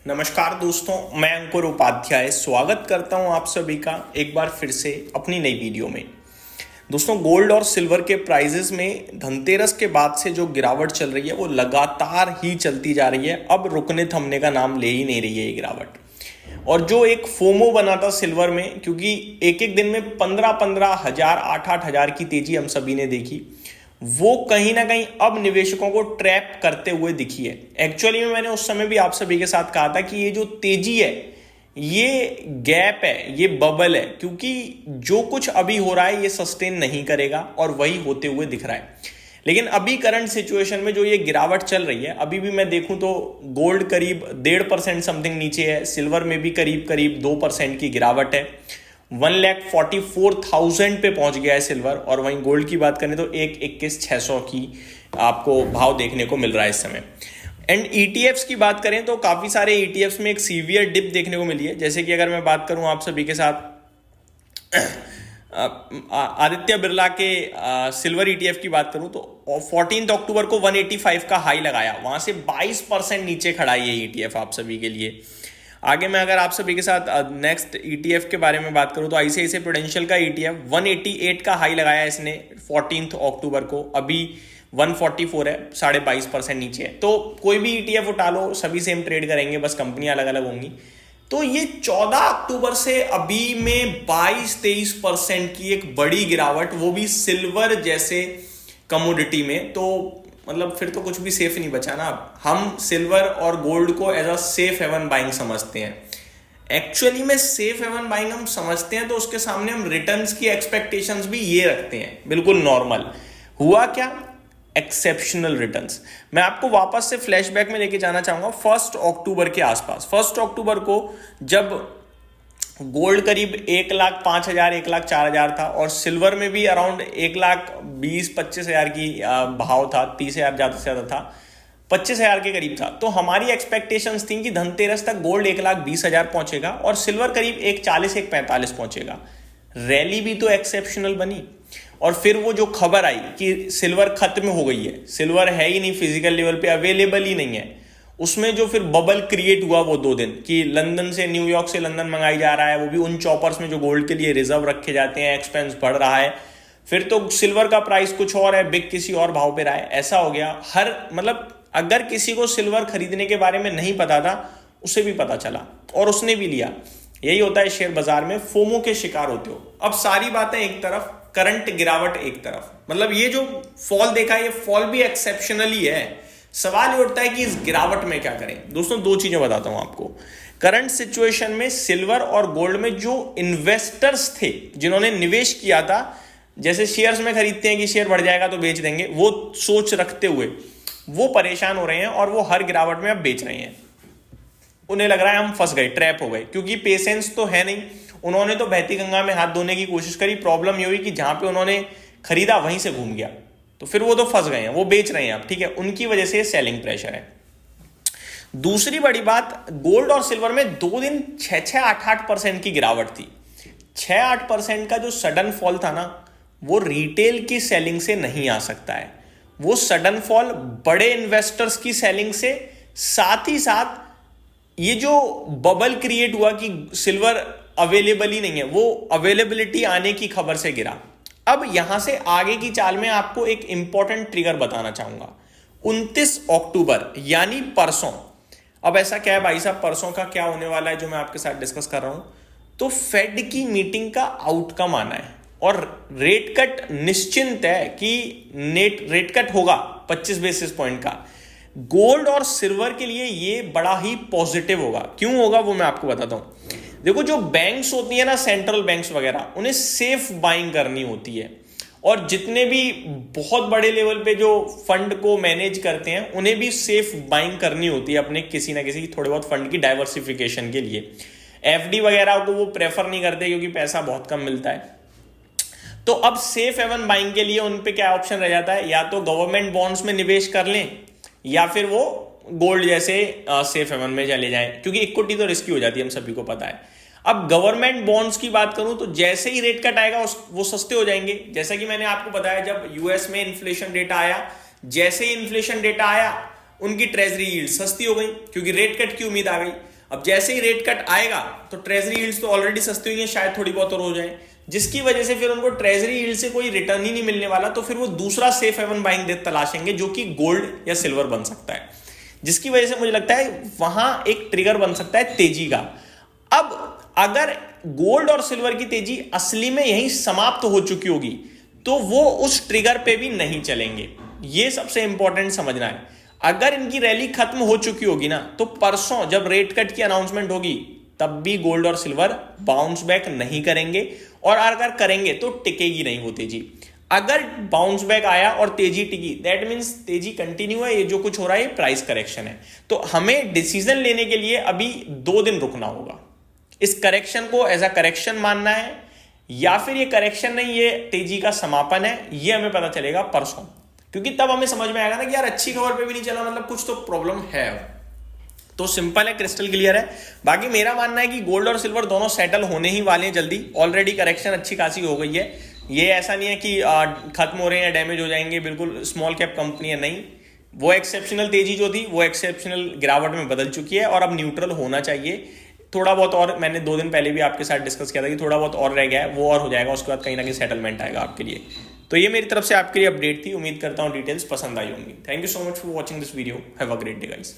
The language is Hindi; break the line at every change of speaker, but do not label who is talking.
नमस्कार दोस्तों, मैं अंकुर उपाध्याय स्वागत करता हूं आप सभी का एक बार फिर से अपनी नई वीडियो में। दोस्तों, गोल्ड और सिल्वर के प्राइजेस में धनतेरस के बाद से जो गिरावट चल रही है वो लगातार ही चलती जा रही है। अब रुकने थमने का नाम ले ही नहीं रही है ये गिरावट। और जो एक फोमो बना था सिल्वर में, क्योंकि एक एक दिन में 15,000 8,000 की तेजी हम सभी ने देखी, वो कहीं ना कहीं अब निवेशकों को ट्रैप करते हुए दिखी है। एक्चुअली में मैंने उस समय भी आप सभी के साथ कहा था कि ये जो तेजी है, ये गैप है, ये बबल है, क्योंकि जो कुछ अभी हो रहा है ये सस्टेन नहीं करेगा और वही होते हुए दिख रहा है। लेकिन अभी करंट सिचुएशन में जो ये गिरावट चल रही है, अभी भी मैं देखूं तो गोल्ड करीब 1.5% समथिंग नीचे है, सिल्वर में भी करीब करीब 2% की गिरावट है। 1,44,000 पे पहुंच गया है सिल्वर, और वहीं गोल्ड की बात करें तो 1,21,600 की आपको भाव देखने को मिल रहा है इस समय। एंड ईटीएफ्स की बात करें तो काफी सारे ईटीएफ्स में एक सीवियर डिप देखने को मिली है। जैसे कि अगर मैं बात करूं आप सभी के साथ आदित्य बिरला के सिल्वर ईटीएफ की बात करूं तो 14 अक्टूबर को 185 का हाई लगाया, वहां से 22% नीचे खड़ा है ये ईटीएफ आप सभी के लिए। आगे मैं अगर आप सभी के साथ नेक्स्ट ईटीएफ के बारे में बात करूं तो आईसीआईसीआई प्रूडेंशियल का ईटीएफ 188 का हाई लगाया इसने 14 अक्टूबर को, अभी 144 है, 22.5% नीचे है। तो कोई भी ईटीएफ उठा लो, सभी सेम ट्रेड करेंगे, बस कंपनियां अलग अलग होंगी। तो ये 14 अक्टूबर से अभी में 22-23% की एक बड़ी गिरावट, वो भी सिल्वर जैसे कमोडिटी में। तो मतलब फिर तो कुछ भी सेफ नहीं बचा ना। अब हम सिल्वर और गोल्ड को as a safe haven buying समझते हैं। एक्चुअली में सेफ हेवन बाइंग हम समझते हैं तो उसके सामने हम रिटर्न्स की एक्सपेक्टेशंस भी ये रखते हैं, बिल्कुल नॉर्मल। हुआ क्या? Exceptional returns. मैं आपको वापस से फ्लैशबैक में लेके जाना चाहूंगा 1 अक्टूबर के आसपास। 1 अक्टूबर को जब गोल्ड करीब 1,05,000 1,04,000 था, और सिल्वर में भी अराउंड 1,20,25,000 की भाव था, 30,000 ज्यादा से ज्यादा था, 25,000 के करीब था। तो हमारी एक्सपेक्टेशंस थी कि धनतेरस तक गोल्ड 1,20,000 पहुंचेगा और सिल्वर करीब 1,40 1,45 पहुंचेगा। रैली भी तो एक्सेप्शनल बनी। और फिर वो जो खबर आई कि सिल्वर खत्म हो गई है, सिल्वर है ही नहीं, फिजिकल लेवल पे अवेलेबल ही नहीं है, उसमें जो फिर बबल क्रिएट हुआ वो 2 दिन कि लंदन से, न्यूयॉर्क से लंदन मंगाई जा रहा है, वो भी उन चॉपर्स में जो गोल्ड के लिए रिजर्व रखे जाते हैं, एक्सपेंस बढ़ रहा है। फिर तो सिल्वर का प्राइस कुछ और है, बिग किसी और भाव पे रहा है। ऐसा हो गया। मतलब अगर किसी को सिल्वर खरीदने के बारे में नहीं पता था, उसे भी पता चला और उसने भी लिया। यही होता है शेयर बाजार में, फोमो के शिकार होते हो। अब सारी बातें एक तरफ, करंट गिरावट एक तरफ, मतलब ये जो फॉल देखा है, ये फॉल भी एक्सेप्शनली है। सवाल ये उठता है कि इस गिरावट में क्या करें। दोस्तों, 2 चीजें बताता हूं आपको। करंट सिचुएशन में सिल्वर और गोल्ड में जो इन्वेस्टर्स थे, जिन्होंने निवेश किया था, जैसे शेयर्स में खरीदते हैं कि शेयर बढ़ जाएगा तो बेच देंगे, वो सोच रखते हुए वो परेशान हो रहे हैं और वो हर गिरावट में अब बेच रहे हैं। उन्हें लग रहा है हम फंस गए, ट्रैप हो गए, क्योंकि पेशेंस तो है नहीं। उन्होंने तो बहती गंगा में हाथ धोने की कोशिश करी। प्रॉब्लम ये हुई कि जहां पे उन्होंने खरीदा वहीं से घूम गया, तो फिर वो तो फंस गए हैं, वो बेच रहे हैं अब, ठीक है, उनकी वजह से सेलिंग प्रेशर है। दूसरी बड़ी बात, गोल्ड और सिल्वर में 2 दिन 6-6 8-8% की गिरावट थी। 6-8% का जो सडन फॉल था ना, वो रिटेल की सेलिंग से नहीं आ सकता है। वो सडन फॉल बड़े इन्वेस्टर्स की सेलिंग से, साथ ही साथ ये जो बबल क्रिएट हुआ कि सिल्वर अवेलेबल ही नहीं है, वो अवेलेबिलिटी आने की खबर से गिरा। अब यहां से आगे की चाल में आपको एक इंपॉर्टेंट ट्रिगर बताना चाहूंगा। 29 अक्टूबर यानी परसों। अब ऐसा क्या है भाई साहब, परसों का क्या होने वाला है जो मैं आपके साथ डिस्कस कर रहा हूं। तो फेड की मीटिंग का आउटकम आना है और रेट कट निश्चिंत है कि नेट रेट कट होगा 25 बेसिस पॉइंट का। गोल्ड और सिल्वर के लिए ये बड़ा ही पॉजिटिव होगा। क्यों होगा वो मैं आपको बताता हूं। देखो, जो बैंक्स होती है ना, सेंट्रल बैंक्स वगैरह, उन्हें सेफ बाइंग करनी होती है, और जितने भी बहुत बड़े लेवल पे जो फंड को मैनेज करते हैं, उन्हें भी सेफ बाइंग करनी होती है अपने किसी ना किसी थोड़े बहुत फंड की डाइवर्सिफिकेशन के लिए। एफडी वगैरह को वो प्रेफर नहीं करते क्योंकि पैसा बहुत कम मिलता है। तो अब सेफ हेवन बाइंग के लिए उन पे क्या ऑप्शन रह जाता है, या तो गवर्नमेंट बॉन्ड्स में निवेश कर लें, या फिर वो गोल्ड जैसे सेफ हेवन में चले जाएं, क्योंकि इक्विटी तो रिस्की हो जाती है, हम सभी को पता है। अब गवर्नमेंट बॉन्ड्स की बात करूं तो जैसे ही रेट कट आएगा वो सस्ते हो जाएंगे। जैसा कि मैंने आपको बताया, जब यूएस में इन्फ्लेशन डेटा आया, जैसे ही इन्फ्लेशन डेटा आया, उनकी ट्रेजरी यील्ड सस्ती हो गई क्योंकि रेट कट की उम्मीद आ गई। अब जैसे ही रेट कट आएगा तो ट्रेजरी यील्ड्स तो ऑलरेडी सस्ती हुई है, शायद थोड़ी बहुत और हो जाए, जिसकी वजह से फिर उनको ट्रेजरी यील्ड से कोई रिटर्न ही नहीं मिलने वाला, तो फिर वो दूसरा सेफ हेवन बाइंग डेट तलाशेंगे जो कि गोल्ड या सिल्वर बन सकता है, जिसकी वजह से मुझे लगता है वहां एक ट्रिगर बन सकता है तेजी का। अब अगर गोल्ड और सिल्वर की तेजी असली में यहीं समाप्त हो चुकी होगी तो वो उस ट्रिगर पे भी नहीं चलेंगे, ये सबसे इंपॉर्टेंट समझना है। अगर इनकी रैली खत्म हो चुकी होगी ना तो परसों जब रेट कट की अनाउंसमेंट होगी तब भी गोल्ड और सिल्वर बाउंस बैक नहीं करेंगे, और अगर करेंगे तो टिकेगी नहीं वो तेजी। अगर बाउंस बैक आया और तेजी टिकी, दैट मींस तेजी कंटिन्यू है, ये जो कुछ हो रहा है ये प्राइस करेक्शन है। तो हमें डिसीजन लेने के लिए अभी 2 दिन रुकना होगा, इस करेक्शन को एज अ करेक्शन मानना है या फिर ये करेक्शन नहीं, ये तेजी का समापन है, ये हमें पता चलेगा परसों, क्योंकि तब हमें समझ में आएगा ना कि यार अच्छी खबर पे भी नहीं चला, मतलब कुछ तो प्रॉब्लम है। तो सिंपल है, क्रिस्टल क्लियर है। बाकी मेरा मानना है कि गोल्ड और सिल्वर दोनों सेटल होने ही वाले हैं जल्दी, ऑलरेडी करेक्शन अच्छी खासी हो गई है, ये ऐसा नहीं है कि खत्म हो रहे हैं, डैमेज हो जाएंगे, बिल्कुल स्मॉल कैप कंपनी है नहीं, वो एक्सेप्शनल तेजी जो थी वो एक्सेप्शनल गिरावट में बदल चुकी है और अब न्यूट्रल होना चाहिए। थोड़ा बहुत और, मैंने 2 दिन पहले भी आपके साथ डिस्कस किया था कि थोड़ा बहुत और रह गया है, वो और हो जाएगा, उसके बाद कहीं ना कहीं सेटलमेंट आएगा आपके लिए। तो ये मेरी तरफ से आपके लिए अपडेट थी, उम्मीद करता हूँ डिटेल्स पसंद आई होंगी। Thank you so much for watching this video, have a great day guys.